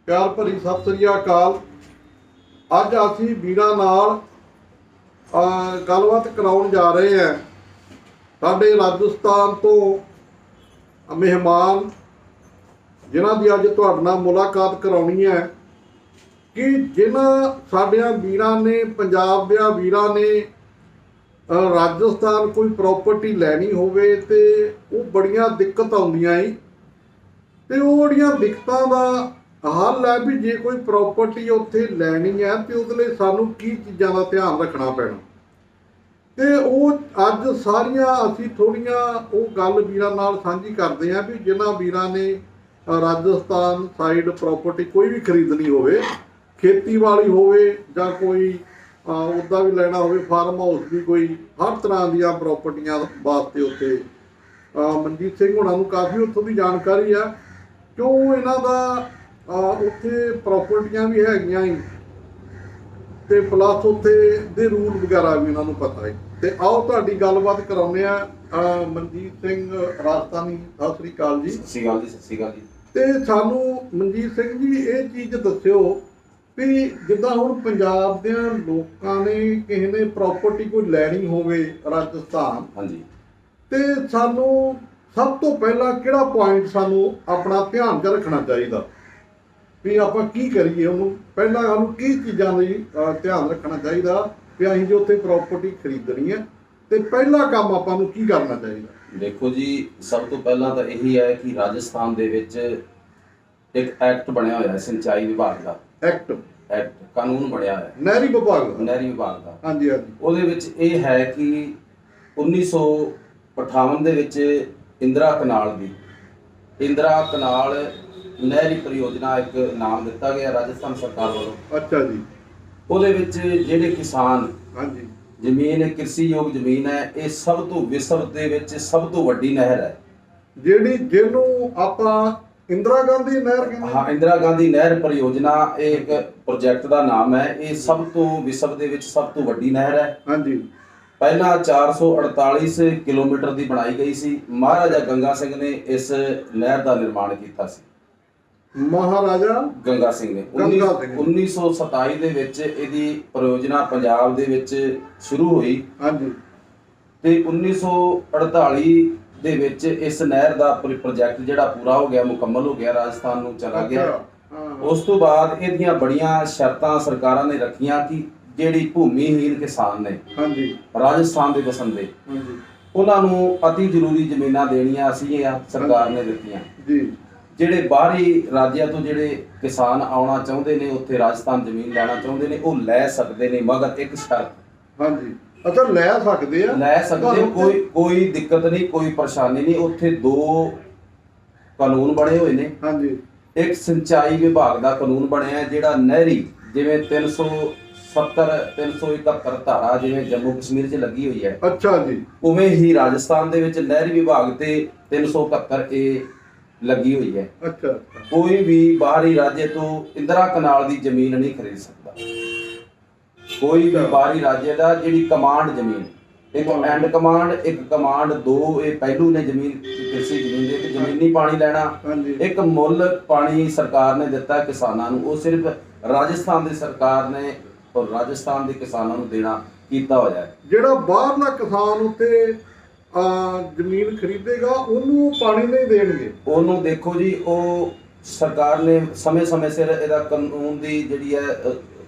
प्यार भरी सत श्री अकाल। अज असी वीरां नाल गलबात कराउण जा रहे हैं। साडे राजस्थान तो मेहमान जिन्हां दी अज तुहाडे नाल मुलाकात कराउणी है कि जिन्हां साडियां वीरां ने, पंजाब दियां वीरां ने राजस्थान कोई प्रॉपर्टी लैनी होवे ते वो बड़ियां दिक्कत आउंदियां ही ते वो बड़ियां दिक्कतां दा हल है भी जे कोई प्रॉपर्टी उत्थे लैनी है तो उसदे लई सानूं की चीज़ां दा ध्यान रखना पैना। ते ਉਹ ਅੱਜ ਸਾਰੀਆਂ ਅਸੀਂ ਥੋੜ੍ਹੀਆਂ ਉਹ ਗੱਲ ਵੀਰਾਂ ਨਾਲ ਸਾਂਝੀ ਕਰਦੇ ਹਾਂ ਵੀ ਜਿਨ੍ਹਾਂ ਵੀਰਾਂ ਨੇ ਰਾਜਸਥਾਨ ਸਾਈਡ ਪ੍ਰੋਪਰਟੀ ਕੋਈ ਵੀ ਖਰੀਦਣੀ ਹੋਵੇ, ਖੇਤੀ ਵਾਲੀ ਹੋਵੇ ਜਾਂ ਕੋਈ ਉੱਦਾਂ ਵੀ ਲੈਣਾ ਹੋਵੇ, ਫਾਰਮ ਹਾਊਸ ਵੀ, ਕੋਈ ਹਰ ਤਰ੍ਹਾਂ ਦੀਆਂ ਪ੍ਰੋਪਰਟੀਆਂ ਵਾਸਤੇ ਉੱਥੇ ਮਨਜੀਤ ਸਿੰਘ ਹੋਣਾ ਨੂੰ ਕਾਫੀ ਉੱਥੋਂ ਦੀ ਜਾਣਕਾਰੀ ਆ, ਕਿਉਂ ਇਹਨਾਂ ਦਾ ਉੱਥੇ ਪ੍ਰੋਪਰਟੀਆਂ ਵੀ ਹੈਗੀਆਂ ਹੀ ਤੇ ਪਲੱਸ ਉੱਥੇ ਦੇ ਰੂਲ ਵਗੈਰਾ ਵੀ ਉਹਨਾਂ ਨੂੰ ਪਤਾ ਹੈ। ਤੇ ਆਓ ਤੁਹਾਡੀ ਗੱਲਬਾਤ ਕਰਾਉਂਦੇ ਆ ਮਨਜੀਤ ਸਿੰਘ ਰਾਜਸਥਾਨੀ। ਸਤਿ ਸ੍ਰੀ ਅਕਾਲ ਜੀ। ਸਤਿ ਸ੍ਰੀ ਅਕਾਲ ਜੀ। ਸਤਿ ਸ੍ਰੀ ਅਕਾਲ ਜੀ। ਤੇ ਸਾਨੂੰ ਮਨਜੀਤ ਸਿੰਘ ਜੀ ਇਹ ਚੀਜ਼ ਦੱਸਿਓ ਵੀ ਜਿੱਦਾਂ ਹੁਣ ਪੰਜਾਬ ਦੇ ਲੋਕਾਂ ਨੇ ਕਿਸੇ ਨੇ ਪ੍ਰੋਪਰਟੀ ਕੋਈ ਲੈਣੀ ਹੋਵੇ ਰਾਜਸਥਾਨ, ਹਾਂਜੀ, ਤੇ ਸਾਨੂੰ ਸਭ ਤੋਂ ਪਹਿਲਾਂ ਕਿਹੜਾ ਪੁਆਇੰਟ ਸਾਨੂੰ ਆਪਣਾ ਧਿਆਨ 'ਚ ਰੱਖਣਾ ਚਾਹੀਦਾ ਵੀ ਆਪਾਂ ਕੀ ਕਰੀਏ? ਉਹਨੂੰ ਪਹਿਲਾਂ ਸਾਨੂੰ ਕੀ ਚੀਜ਼ਾਂ ਲਈ ਧਿਆਨ ਰੱਖਣਾ ਚਾਹੀਦਾ ਵੀ ਅਸੀਂ ਜੇ ਉੱਥੇ ਪ੍ਰੋਪਰਟੀ ਖਰੀਦਣੀ ਹੈ ਤੇ ਪਹਿਲਾ ਕੰਮ ਆਪਾਂ ਨੂੰ ਕੀ ਕਰਨਾ ਚਾਹੀਦਾ? ਦੇਖੋ ਜੀ, ਸਭ ਤੋਂ ਪਹਿਲਾਂ ਤਾਂ ਇਹੀ ਹੈ ਕਿ ਰਾਜਸਥਾਨ ਦੇ ਵਿੱਚ ਇੱਕ ਐਕਟ ਬਣਿਆ ਹੋਇਆ ਹੈ ਸਿੰਚਾਈ ਵਿਭਾਗ ਦਾ। ਐਕਟ ਕਾਨੂੰਨ ਬਣਿਆ ਹੈ ਨਹਿਰੀ ਵਿਭਾਗ ਦਾ। ਹਾਂਜੀ ਹਾਂਜੀ। ਉਹਦੇ ਵਿੱਚ ਇਹ ਹੈ ਕਿ 1958 ਦੇ ਵਿੱਚ ਇੰਦਰਾ ਕਨਾਲ ਨਹਿਰੀ ਪਰਿਯੋਜਨਾ ਇੱਕ ਨਾਮ ਦਿੱਤਾ ਗਿਆ ਰਾਜਸਥਾਨ ਸਰਕਾਰ ਵੱਲੋਂ। ਅੱਛਾ ਜੀ। ਉਹਦੇ ਵਿੱਚ ਜਿਹੜੇ ਕਿਸਾਨ, ਹਾਂਜੀ, ਜ਼ਮੀਨ ਕਿਰਸੀਯੋਗ ਜ਼ਮੀਨ ਹੈ, ਇਹ ਸਭ ਤੋਂ ਵਿਸ਼ਵ ਦੇ ਵਿੱਚ ਸਭ ਤੋਂ ਵੱਡੀ ਨਹਿਰ ਹੈ ਜਿਹਨੂੰ ਆਪਾਂ ਇੰਦਰਾ ਗਾਂਧੀ ਨਹਿਰ ਕਹਿੰਦੇ ਹਾਂ। ਇੰਦਰਾ ਗਾਂਧੀ ਨਹਿਰ ਪਰਿਯੋਜਨਾ ਇਹ ਇੱਕ ਪ੍ਰੋਜੈਕਟ ਦਾ ਨਾਮ ਹੈ। ਇਹ ਸਭ ਤੋਂ ਵਿਸ਼ਵ ਦੇ ਵਿੱਚ ਸਭ ਤੋਂ ਵੱਡੀ ਨਹਿਰ ਹੈ। ਹਾਂਜੀ। ਪਹਿਲਾਂ 448 ਕਿਲੋਮੀਟਰ ਦੀ ਬਣਾਈ ਗਈ ਸੀ। ਮਹਾਰਾਜਾ ਗੰਗਾ ਸਿੰਘ ਨੇ ਇਸ ਨਹਿਰ ਦਾ ਨਿਰਮਾਣ ਕੀਤਾ ਸੀ। ਮਹਾਰਾਜਾ ਗੰਗਾ ਸਿੰਘ ਨੇ 1927 ਦੇ ਵਿੱਚ ਇਹਦੀ ਪਰਿਯੋਜਨਾ ਪੰਜਾਬ ਦੇ ਵਿੱਚ ਸ਼ੁਰੂ ਹੋਈ। ਹਾਂਜੀ। ਤੇ 1948 ਦੇ ਵਿੱਚ ਇਸ ਨਹਿਰ ਦਾ ਪ੍ਰੋਜੈਕਟ ਜਿਹੜਾ ਪੂਰਾ ਹੋ ਗਿਆ, ਮੁਕੰਮਲ ਹੋ ਗਿਆ, ਰਾਜਸਥਾਨ ਨੂੰ ਚਲਾ ਗਿਆ। ਉਸ ਤੋਂ ਬਾਅਦ ਇਹਦੀਆਂ ਬੜੀਆਂ ਸ਼ਰਤਾਂ ਸਰਕਾਰਾਂ ਨੇ ਰੱਖੀਆਂ ਕਿ ਜਿਹੜੀ ਭੂਮੀਹੀਨ ਕਿਸਾਨ ਨੇ, ਹਾਂਜੀ, ਰਾਜਸਥਾਨ ਦੇ ਵਸੰਦੇ, ਉਹਨਾਂ ਨੂੰ ਅਤੀ ਜ਼ਰੂਰੀ ਜ਼ਮੀਨਾਂ ਦੇਣੀਆਂ ਅਸੀਂ ਸਰਕਾਰ ਨੇ ਦਿੱਤੀਆਂ ਜੀ। ਜਿਹੜੇ ਬਾਹਰੀ ਰਾਜਾਂ ਤੋਂ ਜਿਹੜੇ ਕਿਸਾਨ ਆਉਣਾ ਚਾਹੁੰਦੇ ਨੇ, ਉੱਥੇ ਰਾਜਸਥਾਨ ਜ਼ਮੀਨ ਲੈਣਾ ਚਾਹੁੰਦੇ ਨੇ, ਉਹ ਲੈ ਸਕਦੇ ਨੇ, ਮਗਰ ਇੱਕ ਸ਼ਰਤ। ਹਾਂਜੀ। ਅੱਛਾ, ਲੈ ਸਕਦੇ ਕੋਈ ਦਿੱਕਤ ਨਹੀਂ, ਕੋਈ ਪਰੇਸ਼ਾਨੀ ਨਹੀਂ। ਉੱਥੇ ਦੋ ਕਾਨੂੰਨ ਬਣੇ ਹੋਏ ਨੇ। ਹਾਂਜੀ। ਇੱਕ ਸਿੰਚਾਈ ਵਿਭਾਗ ਦਾ ਕਾਨੂੰਨ ਬਣਿਆ ਜਿਹੜਾ ਨਹਿਰੀ, ਜਿਵੇਂ 370 371 ਧਾਰਾ ਜਿਵੇਂ ਜੰਮੂ ਕਸ਼ਮੀਰ 'ਚ ਲੱਗੀ ਹੋਈ ਹੈ, ਅੱਛਾ ਜੀ, ਉਵੇਂ ਹੀ ਰਾਜਸਥਾਨ ਦੇ ਵਿੱਚ ਨਹਿਰੀ ਵਿਭਾਗ ਤੇ 371 ਇਹ ਲੱਗੀ ਹੋਈ ਹੈ। ਅੱਛਾ। ਕੋਈ ਵੀ ਬਾਹਰੀ ਰਾਜੇ ਤੋਂ ਇੰਦਰਾ ਕਨਾਲ ਦੀ ਜ਼ਮੀਨ ਨਹੀਂ ਖਰੀਦ ਸਕਦਾ। ਕੋਈ ਵੀ ਬਾਹਰੀ ਰਾਜੇ ਦਾ ਜਿਹੜੀ ਕਮਾਂਡ ਜ਼ਮੀਨ, ਇੱਕ ਐਂਡ ਕਮਾਂਡ, ਇੱਕ ਕਮਾਂਡ 2, ਇਹ ਪਹਿਲੂ ਨੇ ਜ਼ਮੀਨ, ਕਿਸੇ ਜ਼ਮੀਨ ਦੇ ਇੱਕ ਜ਼ਮੀਨੀ ਪਾਣੀ ਲੈਣਾ, ਇੱਕ ਮੁੱਲ ਪਾਣੀ ਸਰਕਾਰ ਨੇ ਦਿੱਤਾ ਕਿਸਾਨਾਂ ਨੂੰ, ਉਹ ਸਿਰਫ ਰਾਜਸਥਾਨ ਦੀ ਸਰਕਾਰ ਨੇ ਔਰ ਰਾਜਸਥਾਨ ਦੇ ਕਿਸਾਨਾਂ ਨੂੰ ਦੇਣਾ ਕੀਤਾ ਹੋਇਆ ਹੈ। ਜਿਹੜਾ ਬਾਹਰਲਾ ਕਿਸਾਨ ਉੱਤੇ ਜ਼ਮੀਨ ਖਰੀਦੇਗਾ ਉਹਨੂੰ ਪਾਣੀ ਨਹੀਂ ਦੇਣਗੇ। ਉਹਨੂੰ ਦੇਖੋ ਜੀ, ਉਹ ਸਰਕਾਰ ਨੇ ਸਮੇਂ ਸਿਰ ਇਹਦਾ ਕਾਨੂੰਨ ਦੀ ਜਿਹੜੀ ਹੈ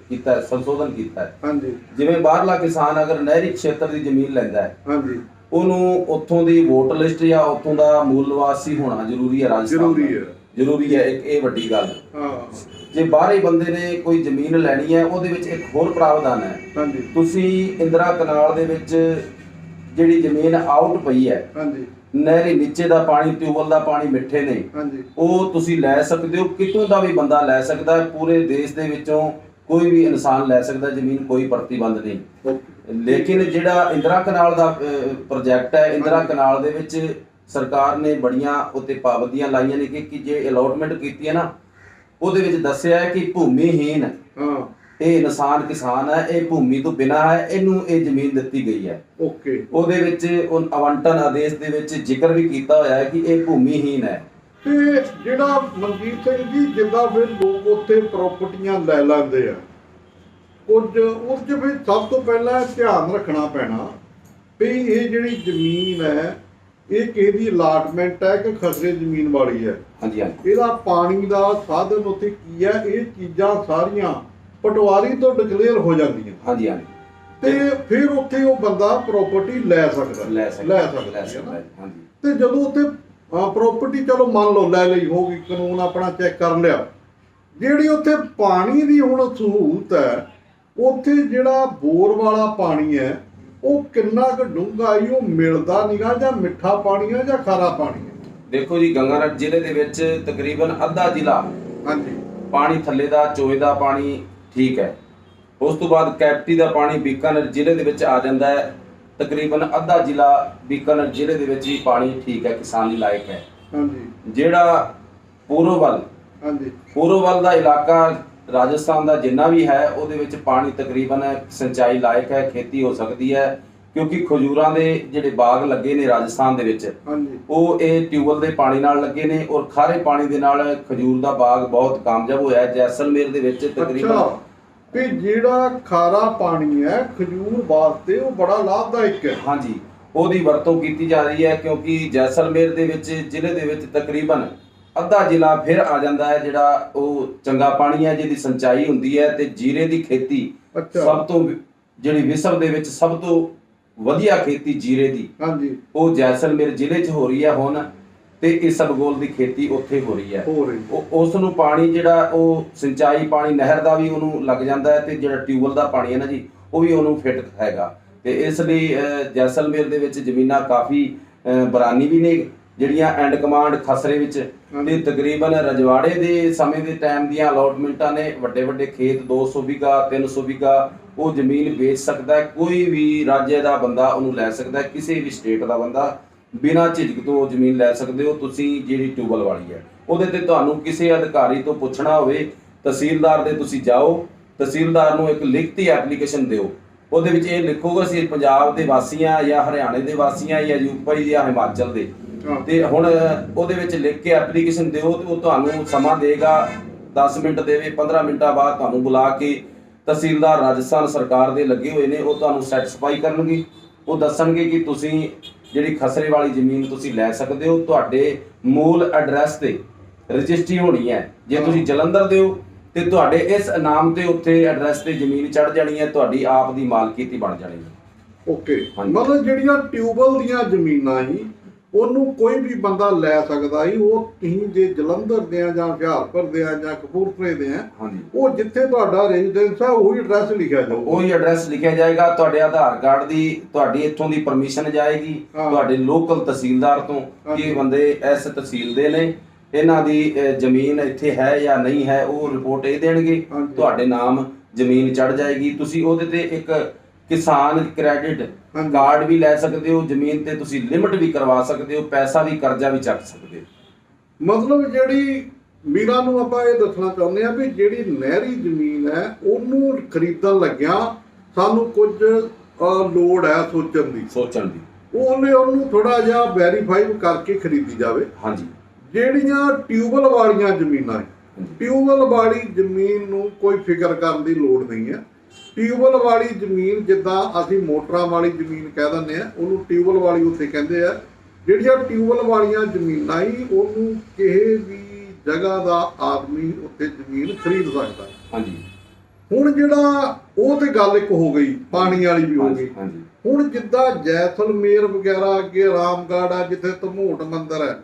ਕੀਤਾ, ਸੰਸ਼ੋਧਨ ਕੀਤਾ ਹੈ। ਹਾਂਜੀ। ਜਿਵੇਂ ਬਾਹਰਲਾ ਕਿਸਾਨ ਅਗਰ ਨਹਿਰੀ ਖੇਤਰ ਦੀ ਜ਼ਮੀਨ ਲੈਂਦਾ ਹੈ, ਹਾਂਜੀ, ਉਹਨੂੰ ਉੱਥੋਂ ਦੀ ਵੋਟਰ ਲਿਸਟ ਜਾਂ ਉੱਥੋਂ ਦਾ ਮੂਲ ਨਿਵਾਸੀ ਹੋਣਾ ਜ਼ਰੂਰੀ ਹੈ। ਰਾਜਸਥਾਨ ਜ਼ਰੂਰੀ ਹੈ। ਇੱਕ ਇਹ ਵੱਡੀ ਗੱਲ। ਜੇ ਬਾਹਰੀ ਬੰਦੇ ਨੇ ਕੋਈ ਜ਼ਮੀਨ ਲੈਣੀ ਹੈ, ਉਹਦੇ ਵਿੱਚ ਇੱਕ ਹੋਰ ਪ੍ਰਾਵਧਾਨ ਹੈ। ਹਾਂਜੀ। ਤੁਸੀਂ ਇੰਦਰਾ ਕਨਾਲ ਦੇ ਵਿੱਚ ਜਿਹੜੀ ਜ਼ਮੀਨ ਆਊਟ ਪਈ ਹੈ, ਹਾਂਜੀ, ਨਹਿਰੀ ਨੀਚੇ ਦਾ ਪਾਣੀ, ਟਿਊਬਵੈੱਲ ਦਾ ਪਾਣੀ ਮਿੱਠੇ ਨੇ, ਹਾਂਜੀ, ਉਹ ਤੁਸੀਂ ਲੈ ਸਕਦੇ ਹੋ। ਕਿਤੋਂ ਦਾ ਵੀ ਬੰਦਾ ਲੈ ਸਕਦਾ ਹੈ, ਪੂਰੇ ਦੇਸ਼ ਦੇ ਵਿੱਚੋਂ ਕੋਈ ਵੀ ਇਨਸਾਨ ਲੈ ਸਕਦਾ ਜ਼ਮੀਨ, ਕੋਈ ਪ੍ਰਤੀਬੰਧ ਨਹੀਂ। ਲੇਕਿਨ ਜਿਹੜਾ ਇੰਦਰਾ ਕਨਾਲ ਦਾ ਪ੍ਰੋਜੈਕਟ ਹੈ, ਇੰਦਰਾ ਕਨਾਲ ਦੇ ਵਿੱਚ ਸਰਕਾਰ ਨੇ ਬੜੀਆਂ ਉੱਤੇ ਪਾਬੰਦੀਆਂ ਲਾਈਆਂ ਨੇ ਕਿ ਜੇ ਅਲੋਟਮੈਂਟ ਕੀਤੀ ਹੈ ਨਾ, ਉਹਦੇ ਵਿੱਚ ਦੱਸਿਆ ਹੈ ਕਿ ਭੂਮੀਹੀਨ ਇਹ ਇਨਸਾਨ ਕਿਸਾਨ ਹੈ, ਇਹ ਭੂਮੀ ਤੋਂ ਬਿਨਾਂ ਹੈ, ਇਹਨੂੰ ਇਹ ਜ਼ਮੀਨ ਦਿੱਤੀ ਗਈ ਹੈ। ਓਕੇ। ਉਹਦੇ ਵਿੱਚ ਉਹ ਆਵੰਟਨ ਆਦੇਸ਼ ਦੇ ਵਿੱਚ ਜ਼ਿਕਰ ਵੀ ਕੀਤਾ ਹੋਇਆ ਹੈ ਕਿ ਇਹ ਭੂਮੀਹੀਨ ਹੈ। ਤੇ ਜਿਹੜਾ ਮਨਜੀਤ ਸਿੰਘ ਜੀ, ਜਿੱਦਾਂ ਫਿਰ ਲੋਕ ਉੱਥੇ ਪ੍ਰਾਪਰਟੀਆਂ ਲੈ ਲੈਂਦੇ ਆ, ਕੁਝ ਉਸ 'ਚ ਵੀ ਸਭ ਤੋਂ ਪਹਿਲਾਂ ਧਿਆਨ ਰੱਖਣਾ ਪੈਣਾ ਵੀ ਇਹ ਜਿਹੜੀ ਜ਼ਮੀਨ ਹੈ ਇਹ ਕਿਹਦੀ ਅਲਾਟਮੈਂਟ ਹੈ ਕਿ ਖਸਰੇ ਜ਼ਮੀਨ ਵਾਲੀ ਹੈ। ਹਾਂਜੀ ਹਾਂਜੀ। ਇਹਦਾ ਪਾਣੀ ਦਾ ਸਾਧਨ ਉੱਥੇ ਕੀ ਹੈ, ਇਹ ਚੀਜ਼ਾਂ ਸਾਰੀਆਂ ਪਟਵਾਰੀ ਤੋਂ ਡਿਕਲੇਅਰ ਹੋ ਜਾਂਦੀਆਂ। ਹਾਂਜੀ ਹਾਂਜੀ। ਤੇ ਫਿਰ ਉੱਥੇ ਉਹ ਬੰਦਾ ਪ੍ਰਾਪਰਟੀ ਲੈ ਸਕਦਾ। ਹਾਂਜੀ। ਤੇ ਜਦੋਂ ਉੱਥੇ ਪ੍ਰਾਪਰਟੀ ਚਲੋ ਮੰਨ ਲਓ ਲੈ ਲਈ ਹੋਗੀ, ਕਾਨੂੰਨ ਆਪਣਾ ਚੈੱਕ ਕਰ ਲਿਆ, ਜਿਹੜੀ ਉੱਥੇ ਪਾਣੀ ਦੀ ਹੁਣ ਸਹੂਲਤ ਹੈ, ਉੱਥੇ ਜਿਹੜਾ ਬੋਰ ਵਾਲਾ ਪਾਣੀ ਹੈ ਉਹ ਕਿੰਨਾ ਕੁ ਡੂੰਘਾ ਹੀ, ਉਹ ਮਿਲਦਾ ਨੀਗਾ ਜਾਂ ਮਿੱਠਾ ਪਾਣੀ ਹੈ ਜਾਂ ਖਾਰਾ ਪਾਣੀ ਹੈ? ਦੇਖੋ ਜੀ, ਗੰਗਾਨਗਰ ਜ਼ਿਲ੍ਹੇ ਦੇ ਵਿੱਚ ਤਕਰੀਬਨ ਅੱਧਾ ਜ਼ਿਲ੍ਹਾ ਹਾਂਜੀ ਪਾਣੀ ਥੱਲੇ ਦਾ ਚੋਏ ਦਾ ਪਾਣੀ ਠੀਕ ਹੈ। ਉਸ ਤੋਂ ਬਾਅਦ ਕੈਪਟੀ ਦਾ ਪਾਣੀ ਬੀਕਾਨੇਰ ਜ਼ਿਲ੍ਹੇ ਦੇ ਵਿੱਚ ਆ ਜਾਂਦਾ ਹੈ। ਤਕਰੀਬਨ ਅੱਧਾ ਜ਼ਿਲ੍ਹਾ ਬੀਕਾਨੇਰ ਜ਼ਿਲ੍ਹੇ ਦੇ ਵਿੱਚ ਹੀ ਪਾਣੀ ਠੀਕ ਹੈ, ਕਿਸਾਨ ਲਈ ਲਾਇਕ ਹੈ। ਹਾਂਜੀ। ਜਿਹੜਾ ਪੂਰਬ ਵੱਲ ਦਾ ਇਲਾਕਾ ਰਾਜਸਥਾਨ ਦਾ ਜਿੰਨਾ ਵੀ ਹੈ, ਉਹਦੇ ਵਿੱਚ ਪਾਣੀ ਤਕਰੀਬਨ ਸਿੰਚਾਈ ਲਾਇਕ ਹੈ, ਖੇਤੀ ਹੋ ਸਕਦੀ ਹੈ, ਕਿਉਂਕਿ ਖਜੂਰਾਂ ਦੇ ਜਿਹੜੇ ਬਾਗ ਲੱਗੇ ਨੇ ਰਾਜਸਥਾਨ ਦੇ ਵਿੱਚ, ਉਹ ਇਹ ਟਿਊਬਵੈਲ ਦੇ ਪਾਣੀ ਨਾਲ ਲੱਗੇ ਨੇ ਔਰ ਖਾਰੇ ਪਾਣੀ ਦੇ ਨਾਲ ਖਜੂਰ ਦਾ ਬਾਗ ਬਹੁਤ ਕਾਮਯਾਬ ਹੋਇਆ ਹੈ। ਜੈਸਲਮੇਰ ਦੇ ਵਿੱਚ ਤਕਰੀਬਨ ਵੀ ਜਿਹੜਾ ਖਾਰਾ ਪਾਣੀ ਹੈ ਖਜੂਰ ਵਾਸਤੇ ਉਹ ਬੜਾ ਲਾਭਦਾਇਕ ਹੈ। ਹਾਂਜੀ, ਉਹਦੀ ਵਰਤੋਂ ਕੀਤੀ ਜਾ ਰਹੀ ਹੈ, ਕਿਉਂਕਿ ਜੈਸਲਮੇਰ ਦੇ ਵਿੱਚ ਜ਼ਿਲ੍ਹੇ ਦੇ ਵਿੱਚ ਤਕਰੀਬਨ ਅੱਧਾ ਜ਼ਿਲ੍ਹਾ ਫਿਰ ਆ ਜਾਂਦਾ ਹੈ ਜਿਹੜਾ ਉਹ ਚੰਗਾ ਪਾਣੀ ਹੈ, ਜਿਹਦੀ ਸਿੰਚਾਈ ਹੁੰਦੀ ਹੈ। ਤੇ ਜੀਰੇ ਦੀ ਖੇਤੀ ਸਭ ਤੋਂ ਜਿਹੜੀ ਵਿਸ਼ਵ ਦੇ ਵਿੱਚ ਸਭ ਤੋਂ ਵਧੀਆ ਖੇਤੀ ਜੀਰੇ ਦੀ, ਉਹ ਜੈਸਲਮੇਰ ਜ਼ਿਲ੍ਹੇ 'ਚ ਹੋ ਰਹੀ ਹੈ ਹੁਣ। ਤੇ ਇਸਬਗੋਲ ਦੀ ਖੇਤੀ ਉੱਥੇ ਹੋ ਰਹੀ ਹੈ। ਉਸ ਨੂੰ ਪਾਣੀ ਜਿਹੜਾ ਉਹ ਸਿੰਚਾਈ ਪਾਣੀ ਨਹਿਰ ਦਾ ਵੀ ਉਹਨੂੰ ਲੱਗ ਜਾਂਦਾ ਹੈ, ਤੇ ਜਿਹੜਾ ਟਿਊਬਵੈਲ ਦਾ ਪਾਣੀ ਹੈ ਨਾ ਜੀ, ਉਹ ਵੀ ਉਹਨੂੰ ਫਿੱਟ ਹੈਗਾ। ਤੇ ਇਸ ਲਈ ਜੈਸਲਮੇਰ ਦੇ ਵਿੱਚ ਜ਼ਮੀਨਾਂ ਕਾਫੀ ਬਰਾਨੀ ਵੀ ਨੇ, ਜਿਹੜੀਆਂ ਐਂਡ ਕਮਾਂਡ ਖਸਰੇ ਵਿੱਚ। ਤੇ ਤਕਰੀਬਨ ਰਜਵਾੜੇ ਦੇ ਸਮੇਂ ਦੇ ਟਾਈਮ ਦੀਆਂ ਅਲਾਟਮੈਂਟਾਂ ਨੇ, ਵੱਡੇ ਵੱਡੇ ਖੇਤ 200 ਵਿਗਾ 300 ਵਿਗਾ ਉਹ ਜ਼ਮੀਨ ਵੇਚ ਸਕਦਾ ਹੈ। ਕੋਈ ਵੀ ਰਾਜ ਦਾ ਬੰਦਾ ਉਹਨੂੰ ਲੈ ਸਕਦਾ ਹੈ, ਕਿਸੇ ਵੀ ਸਟੇਟ ਦਾ ਬੰਦਾ ਬਿਨਾਂ ਝਿਜਕ ਤੋਂ ਉਹ ਜ਼ਮੀਨ ਲੈ ਸਕਦੇ ਹੋ ਤੁਸੀਂ। ਜਿਹੜੀ ਟਿਊਬਵੈਲ ਵਾਲੀ ਹੈ, ਉਹਦੇ ਤੇ ਤੁਹਾਨੂੰ ਕਿਸੇ ਅਧਿਕਾਰੀ ਤੋਂ ਪੁੱਛਣਾ ਹੋਵੇ, ਤਹਿਸੀਲਦਾਰ ਦੇ ਤੁਸੀਂ ਜਾਓ, ਤਹਿਸੀਲਦਾਰ ਨੂੰ ਇੱਕ ਲਿਖਤੀ ਐਪਲੀਕੇਸ਼ਨ ਦਿਓ, ਉਹਦੇ ਵਿੱਚ ਇਹ ਲਿਖੋਗੇ ਅਸੀਂ ਪੰਜਾਬ ਦੇ ਵਾਸੀ ਹਾਂ ਜਾਂ ਹਰਿਆਣੇ ਦੇ ਵਾਸੀ ਹਾਂ ਜਾਂ ਯੂਪੀ ਜਾਂ ਹਿਮਾਚਲ ਦੇ। ਤੇ ਹੁਣ ਉਹਦੇ ਵਿੱਚ ਲਿਖ ਕੇ ਐਪਲੀਕੇਸ਼ਨ ਦਿਓ, ਤੇ ਉਹ ਤੁਹਾਨੂੰ ਸਮਾਂ ਦੇਗਾ, 10 ਮਿੰਟ ਦੇਵੇ, 15 ਮਿੰਟਾਂ ਬਾਅਦ ਤੁਹਾਨੂੰ ਬੁਲਾ ਕੇ ਤਹਿਸੀਲਦਾਰ ਰਾਜਸਥਾਨ ਸਰਕਾਰ ਦੇ ਲੱਗੇ ਹੋਏ ਨੇ, ਉਹ ਤੁਹਾਨੂੰ ਸੈਟੀਸਫਾਈ ਕਰਨਗੇ। ਉਹ ਦੱਸਣਗੇ ਕਿ ਤੁਸੀਂ ਜਿਹੜੀ ਖਸਰੇ ਵਾਲੀ ਜ਼ਮੀਨ ਤੁਸੀਂ ਲੈ ਸਕਦੇ ਹੋ, ਤੁਹਾਡੇ ਮੂਲ ਐਡਰੈਸ ਤੇ ਰਜਿਸਟਰੀ ਹੋਣੀ ਹੈ। ਜੇ ਤੁਸੀਂ ਜਲੰਧਰ ਦੇ ਹੋ ਤੇ ਤੁਹਾਡੇ ਇਸ ਨਾਮ ਤੇ ਉੱਥੇ ਐਡਰੈਸ ਤੇ ਜ਼ਮੀਨ ਚੜ ਜਾਣੀ ਹੈ, ਤੁਹਾਡੀ ਆਪ ਦੀ ਮਾਲਕੀਤੀ ਬਣ ਜਾਣੀ ਹੈ। ਓਕੇ। ਮਤਲਬ ਜਿਹੜੀਆਂ ਟਿਊਬਵੈਲ ਦੀਆਂ ਜ਼ਮੀਨਾਂ ਹੀ ਉਹਨੂੰ ਕੋਈ ਵੀ ਬੰਦਾ ਲੈ ਸਕਦਾ ਹੀ। ਉਹ ਤੁਸੀਂ ਜੇ ਜਲੰਧਰ ਦੇ ਆ ਜਾਂ ਹੁਸ਼ਿਆਰਪੁਰ ਦੇ ਆ ਜਾਂ ਕਪੂਰਥਲੇ ਦੇ ਆ, ਉਹ ਜਿੱਥੇ ਤੁਹਾਡਾ ਰੈਜ਼ੀਡੈਂਸ ਆ ਉਹੀ ਐਡਰੈਸ ਲਿਖਿਆ ਜਾਊਗਾ। ਉਹੀ ਐਡਰੈਸ ਲਿਖਿਆ ਜਾਏਗਾ। ਤੁਹਾਡੇ ਆਧਾਰ ਕਾਰਡ ਦੀ ਤੁਹਾਡੀ ਇੱਥੋਂ ਦੀ ਪਰਮਿਸ਼ਨ ਜਾਏਗੀ ਤੁਹਾਡੇ ਲੋਕਲ ਤਹਿਸੀਲਦਾਰ ਤੋਂ ਕਿ ਇਹ ਬੰਦੇ ਇਸ ਤਹਿਸੀਲ ਦੇ ਨੇ, ਇਹਨਾਂ ਦੀ ਜ਼ਮੀਨ ਇੱਥੇ ਹੈ ਜਾਂ ਨਹੀਂ ਹੈ, ਉਹ ਰਿਪੋਰਟ ਇਹ ਦੇਣਗੇ, ਤੁਹਾਡੇ ਨਾਮ ਜ਼ਮੀਨ ਚੜ ਜਾਏਗੀ। ਤੁਸੀਂ ਉਹਦੇ ਤੇ ਇੱਕ ਕਿਸਾਨ ਕ੍ਰੈਡਿਟ ਕਾਰਡ ਵੀ ਲੈ ਸਕਦੇ ਹੋ, ਜ਼ਮੀਨ ਤੇ ਤੁਸੀਂ ਲਿਮਟ ਵੀ ਕਰਵਾ ਸਕਦੇ ਹੋ, ਪੈਸਾ ਵੀ ਕਰਜ਼ਾ ਵੀ ਚੱਕ ਸਕਦੇ ਹੋ। ਮਤਲਬ ਜਿਹੜੀ ਵੀਰਾਂ ਨੂੰ ਆਪਾਂ ਇਹ ਦੱਸਣਾ ਚਾਹੁੰਦੇ ਆ ਵੀ ਜਿਹੜੀ ਨਹਿਰੀ ਜ਼ਮੀਨ ਹੈ ਉਹਨੂੰ ਖਰੀਦਣ ਲੱਗਿਆ ਸਾਨੂੰ ਕੁਝ ਲੋੜ ਹੈ ਸੋਚਣ ਦੀ। ਉਹਨੂੰ ਥੋੜਾ ਜਿਹਾ ਵੈਰੀਫਾਈ ਕਰਕੇ ਖਰੀਦੀ ਜਾਵੇ। ਹਾਂਜੀ। ਜਿਹੜੀਆਂ ਟਿਊਬਵੈਲ ਵਾਲੀਆਂ ਜ਼ਮੀਨਾਂ, ਟਿਊਬਵੈਲ ਵਾਲੀ ਜ਼ਮੀਨ ਨੂੰ ਕੋਈ ਫਿਕਰ ਕਰਨ ਦੀ ਲੋੜ ਨਹੀਂ ਹੈ। ਟਿਊਬਵੈਲ ਵਾਲੀ ਜ਼ਮੀਨ ਜਿੱਦਾਂ ਅਸੀਂ ਮੋਟਰਾਂ ਵਾਲੀ ਜ਼ਮੀਨ ਕਹਿ ਦਿੰਦੇ ਆ, ਉਹਨੂੰ ਟਿਊਬਵੈਲ ਵਾਲੀ ਉੱਥੇ ਕਹਿੰਦੇ ਆ। ਜਿਹੜੀਆਂ ਟਿਊਬਵੈਲ ਵਾਲੀਆਂ ਜ਼ਮੀਨਾਂ ਹੀ ਉਹਨੂੰ ਕਿਸੇ ਵੀ ਜਗ੍ਹਾ ਦਾ ਆਦਮੀ ਉੱਥੇ ਜ਼ਮੀਨ ਖਰੀਦ ਸਕਦਾ। ਹਾਂਜੀ। ਹੁਣ ਜਿਹੜਾ ਉਹ ਤੇ ਗੱਲ ਇੱਕ ਹੋ ਗਈ, ਪਾਣੀ ਵਾਲੀ ਵੀ ਹੋ ਗਈ। ਹੁਣ ਜਿੱਦਾਂ ਜੈਸਲਮੇਰ ਵਗੈਰਾ, ਅੱਗੇ ਰਾਮਗੜ੍ਹ ਆ ਜਿੱਥੇ ਧਮੋਟ ਮੰਦਿਰ ਹੈ,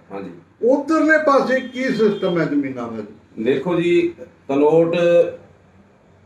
ਉਧਰਲੇ ਪਾਸੇ ਕੀ ਸਿਸਟਮ ਹੈ ਜ਼ਮੀਨਾਂ ਦਾ? ਦੇਖੋ ਜੀ, ਧਨੋਟ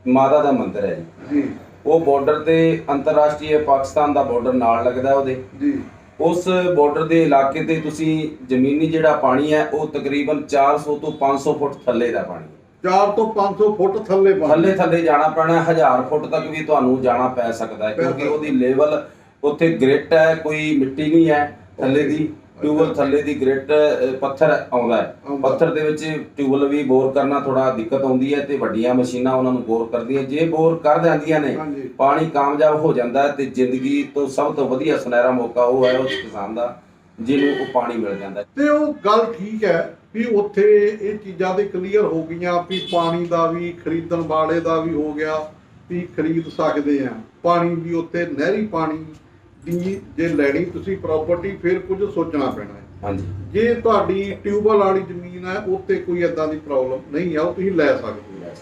ਮਾਤਾ ਦਾ ਮੰਦਿਰ ਹੈ ਜੀ, ਉਹ ਬਾਰਡਰ ਤੇ ਅੰਤਰਰਾਸ਼ਟਰੀ ਪਾਕਿਸਤਾਨ ਦਾ ਬਾਰਡਰ ਨਾਲ ਲੱਗਦਾ ਉਹਦੇ ਜੀ। ਉਸ ਬਾਰਡਰ ਦੇ ਇਲਾਕੇ ਤੇ ਤੁਸੀਂ ਜ਼ਮੀਨੀ ਜਿਹੜਾ ਪਾਣੀ ਹੈ ਉਹ ਤਕਰੀਬਨ 400 ਤੋਂ 500 ਫੁੱਟ ਥੱਲੇ ਦਾ ਪਾਣੀ, 4 ਤੋਂ 500 ਫੁੱਟ ਥੱਲੇ ਜਾਣਾ ਪੈਣਾ। 1000 ਫੁੱਟ ਤੱਕ ਵੀ ਤੁਹਾਨੂੰ ਜਾਣਾ ਪੈ ਸਕਦਾ ਹੈ, ਕਿਉਂਕਿ ਉਹਦੀ ਲੈਵਲ ਉੱਥੇ ਗ੍ਰਿਟ ਹੈ, ਕੋਈ ਮਿੱਟੀ ਨਹੀਂ ਹੈ ਥੱਲੇ ਦੀ, ਟਿਊਬਲ ਥੱਲੇ ਦੀ ਗ੍ਰਿਟ ਪੱਥਰ ਆਉਂਦਾ ਹੈ, ਪੱਥਰ ਦੇ ਵਿੱਚ ਟਿਊਬਲ ਵੀ ਬੋਰ ਕਰਨਾ ਥੋੜਾ ਦਿੱਕਤ ਆਉਂਦੀ ਹੈ ਤੇ ਵੱਡੀਆਂ ਮਸ਼ੀਨਾਂ ਉਹਨਾਂ ਨੂੰ ਬੋਰ ਕਰਦੀਆਂ। ਜੇ ਬੋਰ ਕਰ ਜਾਂਦੀਆਂ ਨੇ ਪਾਣੀ ਕਾਮਯਾਬ ਹੋ ਜਾਂਦਾ ਹੈ ਤੇ ਜ਼ਿੰਦਗੀ ਤੋਂ ਸਭ ਤੋਂ ਵਧੀਆ ਸੁਨਹਿਰਾ ਮੌਕਾ ਉਹ ਹੈ ਉਸ ਕਿਸਾਨ ਦਾ ਜਿਹਨੂੰ ਉਹ ਪਾਣੀ ਮਿਲ ਜਾਂਦਾ। ਤੇ ਉਹ ਗੱਲ ਠੀਕ ਹੈ ਵੀ ਉੱਥੇ ਇਹ ਚੀਜ਼ਾਂ ਦੇ ਕਲੀਅਰ ਹੋ ਗਈਆਂ ਵੀ ਪਾਣੀ ਦਾ ਵੀ ਖਰੀਦਣ ਵਾਲੇ ਦਾ ਵੀ ਹੋ ਗਿਆ ਵੀ ਖਰੀਦ ਸਕਦੇ ਆ ਪਾਣੀ ਵੀ। ਉੱਥੇ ਨਹਿਰੀ ਪਾਣੀ ਦੀ ਜੇ ਲੈਣੀ ਤੁਸੀਂ ਪ੍ਰਾਪਰਟੀ ਫਿਰ ਕੁਝ ਸੋਚਣਾ ਪੈਣਾ ਹੈ। ਹਾਂਜੀ, ਜੇ ਤੁਹਾਡੀ ਟਿਊਬਲ ਵਾਲੀ ਜ਼ਮੀਨ ਹੈ ਉੱਥੇ ਕੋਈ ਏਦਾਂ ਦੀ ਪ੍ਰੋਬਲਮ ਨਹੀਂ ਆ, ਉਹ ਤੁਸੀਂ ਲੈ ਸਕਦੇ ਹੋ।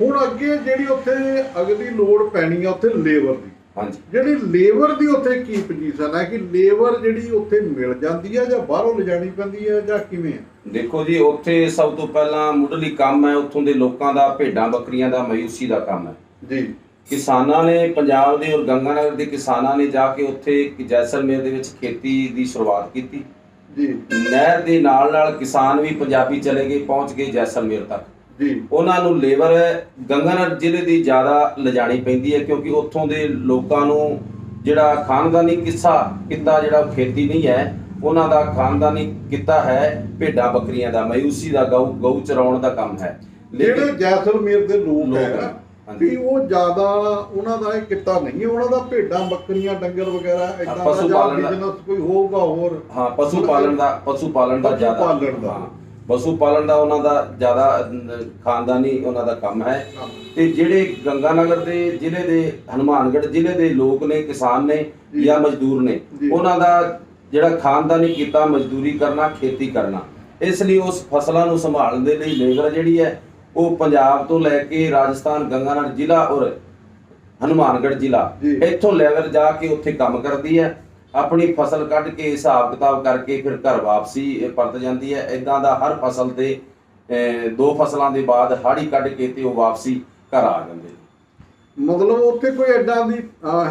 ਹੁਣ ਅੱਗੇ ਜਿਹੜੀ ਉੱਥੇ ਅਗਲੀ ਲੋੜ ਪੈਣੀ ਆ ਉੱਥੇ ਲੇਬਰ ਦੀ। ਹਾਂਜੀ, ਜਿਹੜੀ ਲੇਬਰ ਦੀ ਉੱਥੇ ਕੀ ਪੋਜੀਸ਼ਨ ਹੈ ਕਿ ਲੇਬਰ ਜਿਹੜੀ ਉੱਥੇ ਮਿਲ ਜਾਂਦੀ ਹੈ ਜਾਂ ਬਾਹਰੋਂ ਲਿਜਾਣੀ ਪੈਂਦੀ ਹੈ ਜਾਂ ਕਿਵੇਂ ਹੈ? ਦੇਖੋ ਜੀ, ਉੱਥੇ ਸਭ ਤੋਂ ਪਹਿਲਾਂ ਮੁੱਢਲੀ ਕੰਮ ਹੈ ਉੱਥੋਂ ਦੇ ਲੋਕਾਂ ਦਾ ਭੇਡਾਂ ਬੱਕਰੀਆਂ ਦਾ ਮਯੂਸੀ ਦਾ ਕੰਮ ਹੈ ਜੀ। ਕਿਸਾਨਾਂ ਨੇ ਪੰਜਾਬ ਦੇ ਔਰ ਗੰਗਾਨਗਰ ਦੇ ਕਿਸਾਨਾਂ ਨੇ ਜਾ ਕੇ ਉੱਥੇ ਜੈਸਲਮੇਰ ਦੇ ਵਿੱਚ ਖੇਤੀ ਦੀ ਸ਼ੁਰੂਆਤ ਕੀਤੀ ਜੀ। ਨਹਿਰ ਦੇ ਨਾਲ ਨਾਲ ਕਿਸਾਨ ਵੀ ਪੰਜਾਬੀ ਚਲੇ ਗਏ, ਪਹੁੰਚ ਗਏ ਜੈਸਲਮੇਰ ਤੱਕ ਜੀ। ਉਹਨਾਂ ਨੂੰ ਲੇਬਰ ਗੰਗਾਨਗਰ ਜ਼ਿਲ੍ਹੇ ਦੀ ਜ਼ਿਆਦਾ ਲਿਜਾਣੀ ਪੈਂਦੀ ਹੈ ਕਿਉਂਕਿ ਉੱਥੋਂ ਦੇ ਲੋਕਾਂ ਨੂੰ ਜਿਹੜਾ ਖਾਨਦਾਨੀ ਕਿੱਤਾ ਜਿਹੜਾ ਖੇਤੀ ਨਹੀਂ ਹੈ, ਉਹਨਾਂ ਦਾ ਖਾਨਦਾਨੀ ਕਿੱਤਾ ਹੈ ਭੇਡਾਂ ਬੱਕਰੀਆਂ ਦਾ, ਮਯੂਸੀ ਦਾ, ਗਊ ਚਰਾਉਣ ਦਾ ਕੰਮ ਹੈ। ਜਿਹੜੇ ਜੈਸਲਮੇਰ ਦੇ ਲੋਕ ਹੈ ਵੀ ਉਹ ਜ਼ਿਆਦਾ ਉਹਨਾਂ ਦਾ ਇਹ ਕਿੱਤਾ ਨਹੀਂ ਹੈ, ਉਹਨਾਂ ਦਾ ਭੇਡਾਂ ਬੱਕਰੀਆਂ ਡੰਗਰ ਵਗੈਰਾ ਇਦਾਂ ਦਾ ਬਿਜ਼ਨਸ ਕੋਈ ਹੋਊਗਾ ਹੋਰ। ਹਾਂ, ਪਸ਼ੂ ਪਾਲਣ ਦਾ ਜ਼ਿਆਦਾ ਪਸ਼ੂ ਪਾਲਣ ਦਾ ਉਹਨਾਂ ਦਾ ਜ਼ਿਆਦਾ ਖਾਨਦਾਨੀ ਉਹਨਾਂ ਦਾ ਕੰਮ ਹੈ। ਤੇ ਜਿਹੜੇ ਗੰਗਾਨਗਰ ਦੇ ਜ਼ਿਲ੍ਹੇ ਦੇ ਹਨੂਮਾਨਗੜ੍ਹ ਜ਼ਿਲ੍ਹੇ ਦੇ ਲੋਕ ਨੇ, ਕਿਸਾਨ ਨੇ ਜਾਂ ਮਜ਼ਦੂਰ ਨੇ, ਉਹਨਾਂ ਦਾ ਜਿਹੜਾ ਖਾਨਦਾਨੀ ਕੀਤਾ ਮਜ਼ਦੂਰੀ ਕਰਨਾ, ਖੇਤੀ ਕਰਨਾ। ਇਸ ਲਈ ਉਸ ਫਸਲਾਂ ਨੂੰ ਸੰਭਾਲਣ ਦੇ ਲਈ ਲੇਬਰ ਜਿਹੜੀ ਹੈ ਉਹ ਪੰਜਾਬ ਤੋਂ ਲੈ ਕੇ ਰਾਜਸਥਾਨ, ਗੰਗਾਨਗਰ ਜ਼ਿਲ੍ਹਾ ਔਰ ਹਨੂਮਾਨਗੜ੍ਹ ਜ਼ਿਲ੍ਹਾ ਇੱਥੋਂ ਲੇਬਰ ਜਾ ਕੇ ਉੱਥੇ ਕੰਮ ਕਰਦੀ ਹੈ, ਆਪਣੀ ਫਸਲ ਕੱਢ ਕੇ ਹਿਸਾਬ ਕਿਤਾਬ ਕਰਕੇ ਫਿਰ ਘਰ ਵਾਪਸੀ ਪਰਤ ਜਾਂਦੀ ਹੈ। ਇਦਾਂ ਦਾ ਹਰ ਫਸਲ ਤੇ 2 ਫਸਲਾਂ ਦੇ ਬਾਅਦ ਹਾੜੀ ਕੱਢ ਕੇ ਤੇ ਉਹ ਵਾਪਸੀ ਘਰ ਆ ਜਾਂਦੇ। ਮਤਲਬ ਉੱਥੇ ਕੋਈ ਏਦਾਂ ਦੀ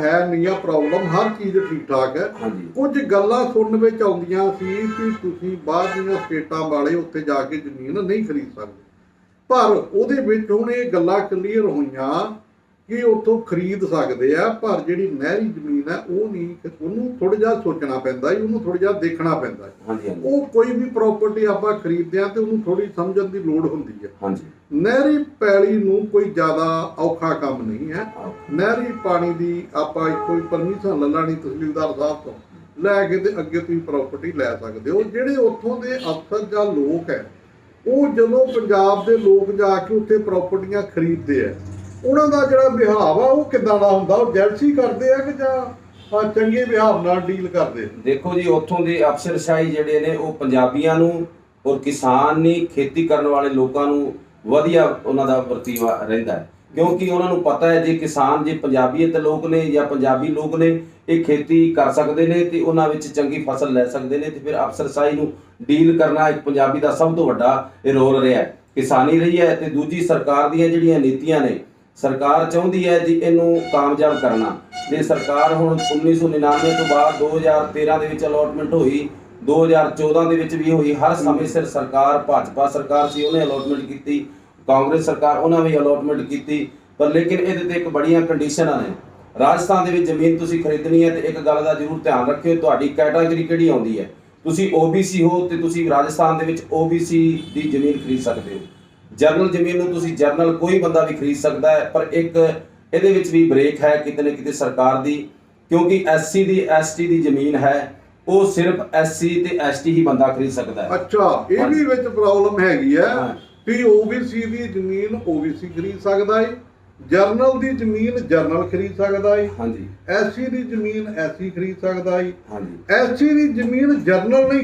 ਹੈ ਨਹੀਂ ਆ ਪ੍ਰੋਬਲਮ, ਹਰ ਚੀਜ਼ ਠੀਕ ਠਾਕ ਹੈ। ਕੁਝ ਗੱਲਾਂ ਸੁਣਨ ਵਿੱਚ ਆਉਂਦੀਆਂ ਸੀ ਕਿ ਤੁਸੀਂ ਬਾਹਰ ਦੀਆਂ ਸਟੇਟਾਂ ਵਾਲੇ ਉੱਥੇ ਜਾ ਕੇ ਜ਼ਮੀਨ ਨਹੀਂ ਖਰੀਦ ਸਕਦੇ, ਪਰ ਉਹਦੇ ਵਿੱਚ ਹੁਣ ਇਹ ਗੱਲਾਂ ਕਲੀਅਰ ਹੋਈਆਂ ਕਿ ਉੱਥੋਂ ਖਰੀਦ ਸਕਦੇ ਆ, ਪਰ ਜਿਹੜੀ ਨਹਿਰੀ ਜ਼ਮੀਨ ਹੈ ਉਹ ਨਹੀਂ, ਉਹਨੂੰ ਥੋੜਾ ਜਿਹਾ ਸੋਚਣਾ ਪੈਂਦਾ ਹੈ, ਉਹਨੂੰ ਥੋੜਾ ਜਿਹਾ ਦੇਖਣਾ ਪੈਂਦਾ ਹੈ। ਉਹ ਕੋਈ ਵੀ ਪ੍ਰਾਪਰਟੀ ਆਪਾਂ ਖਰੀਦਦੇ ਆ ਤੇ ਉਹਨੂੰ ਥੋੜੀ ਸਮਝਣ ਦੀ ਲੋੜ ਹੁੰਦੀ ਹੈ। ਨਹਿਰੀ ਪੈਲੀ ਨੂੰ ਕੋਈ ਜ਼ਿਆਦਾ ਔਖਾ ਕੰਮ ਨਹੀਂ ਹੈ। ਨਹਿਰੀ ਪਾਣੀ ਦੀ ਆਪਾਂ ਕੋਈ ਪਰਮਿਸ਼ਨ ਲੈ ਲੈਣੀ ਤਹਿਸੀਲਦਾਰ ਸਾਹਿਬ ਤੋਂ, ਲੈ ਕੇ ਤੇ ਅੱਗੇ ਤੁਸੀਂ ਪ੍ਰਾਪਰਟੀ ਲੈ ਸਕਦੇ ਹੋ। ਜਿਹੜੇ ਉੱਥੋਂ ਦੇ ਅਫਸਰ ਜਾਂ ਲੋਕ ਹੈ ਉਹ ਜਦੋਂ ਪੰਜਾਬ ਦੇ ਲੋਕ ਜਾ ਕੇ ਉੱਥੇ ਪ੍ਰਾਪਰਟੀਆਂ ਖਰੀਦਦੇ ਆ, ਉਹਨਾਂ ਦਾ ਜਿਹੜਾ ਵਿਹਾਰ ਆ ਉਹ ਕਿੱਦਾਂ ਦਾ ਹੁੰਦਾ? ਉਹ ਜੈਲਸੀ ਕਰਦੇ ਆ ਕਿ ਜਾਂ ਚੰਗੇ ਵਿਹਾਰ ਨਾਲ ਡੀਲ ਕਰਦੇ? ਦੇਖੋ ਜੀ, ਉੱਥੋਂ ਦੇ ਅਫਸਰਸ਼ਾਹੀ ਜਿਹੜੇ ਨੇ ਉਹ ਪੰਜਾਬੀਆਂ ਨੂੰ ਔਰ ਕਿਸਾਨੀ ਖੇਤੀ ਕਰਨ ਵਾਲੇ ਲੋਕਾਂ ਨੂੰ ਵਧੀਆ ਉਹਨਾਂ ਦਾ ਵਰਤੀਵਾ ਰਹਿੰਦਾ ਹੈ ਕਿਉਂਕਿ ਉਹਨਾਂ ਨੂੰ ਪਤਾ ਹੈ ਜੇ ਕਿਸਾਨ, ਜੇ ਪੰਜਾਬੀਅਤ ਲੋਕ ਨੇ ਜਾਂ ਪੰਜਾਬੀ ਲੋਕ ਨੇ ਇਹ ਖੇਤੀ ਕਰ ਸਕਦੇ ਨੇ ਤੇ ਉਹਨਾਂ ਵਿੱਚ ਚੰਗੀ ਫਸਲ ਲੈ ਸਕਦੇ ਨੇ ਤੇ ਫਿਰ ਅਫਸਰਸ਼ਾਹੀ ਨੂੰ ਡੀਲ ਕਰਨਾ ਇੱਕ ਪੰਜਾਬੀ ਦਾ ਸਭ ਤੋਂ ਵੱਡਾ ਇਹ ਰੋਲ ਰਿਹਾ ਹੈ, ਕਿਸਾਨੀ ਰਹੀ ਹੈ। ਤੇ ਦੂਜੀ ਸਰਕਾਰ ਦੀਆਂ ਜਿਹੜੀਆਂ ਨੀਤੀਆਂ ਨੇ, ਸਰਕਾਰ ਚਾਹੁੰਦੀ ਹੈ ਜੀ ਇਹਨੂੰ ਕਾਮਯਾਬ ਕਰਨਾ। ਤੇ ਸਰਕਾਰ ਹੁਣ 1999 ਤੋਂ ਬਾਅਦ 2013 ਦੇ ਵਿੱਚ ਅਲੋਟਮੈਂਟ ਹੋਈ, 2014 ਦੇ ਵਿੱਚ ਵੀ ਹੋਈ। ਹਰ ਸਮੇਂ ਸਿਰ ਸਰਕਾਰ, ਭਾਜਪਾ ਸਰਕਾਰ ਸੀ ਉਹਨੇ ਅਲੋਟਮੈਂਟ ਕੀਤੀ, ਕਾਂਗਰਸ ਸਰਕਾਰ ਉਹਨਾਂ ਨੇ ਅਲੋਟਮੈਂਟ ਕੀਤੀ, ਪਰ ਲੇਕਿਨ ਇਹਦੇ ਤੇ ਇੱਕ ਬੜੀਆਂ ਕੰਡੀਸ਼ਨਾਂ ਨੇ। ਰਾਜਸਥਾਨ ਦੇ ਵਿੱਚ ਜ਼ਮੀਨ ਤੁਸੀਂ ਖਰੀਦਣੀ ਹੈ ਤੇ ਇੱਕ ਗੱਲ ਦਾ ਜ਼ਰੂਰ ਧਿਆਨ ਰੱਖਿਓ, ਤੁਹਾਡੀ ਕੈਟਾਗਰੀ ਕਿਹੜੀ ਆਉਂਦੀ ਹੈ। ਤੁਸੀਂ OBC ਹੋ ਤੇ ਤੁਸੀਂ ਰਾਜਸਥਾਨ ਦੇ ਵਿੱਚ OBC ਦੀ ਜ਼ਮੀਨ ਖਰੀਦ ਸਕਦੇ ਹੋ। ਜਰਨਲ ਜ਼ਮੀਨ ਨੂੰ ਤੁਸੀਂ ਜਰਨਲ ਕੋਈ ਬੰਦਾ ਵੀ ਖਰੀਦ ਸਕਦਾ ਹੈ, ਪਰ ਇੱਕ ਇਹਦੇ ਵਿੱਚ ਵੀ ਬ੍ਰੇਕ ਹੈ ਕਿਤੇ ਨਾ ਕਿਤੇ ਸਰਕਾਰ ਦੀ, ਕਿਉਂਕਿ SC ਦੀ ST ਦੀ ਜ਼ਮੀਨ ਹੈ ਉਹ ਸਿਰਫ SC ਤੇ ST ਹੀ ਬੰਦਾ ਖਰੀਦ ਸਕਦਾ ਹੈ। ਅੱਛਾ, ਇਹ ਵੀ ਵਿੱਚ ਪ੍ਰੋਬਲਮ ਹੈਗੀ ਹੈ ਵੀ OBC ਦੀ ਜ਼ਮੀਨ OBC ਖਰੀਦ ਸਕਦਾ ਹੈ, ਜਰਨਲ ਦੀ ਜ਼ਮੀਨ ਜਰਨਲ ਖਰੀਦ ਸਕਦਾ ਹੈ, SC ਦੀ ਜ਼ਮੀਨ SC ਖਰੀਦ ਸਕਦਾ ਹੈ, SC ਦੀ ਜ਼ਮੀਨ ਜਰਨਲ ਨਹੀਂ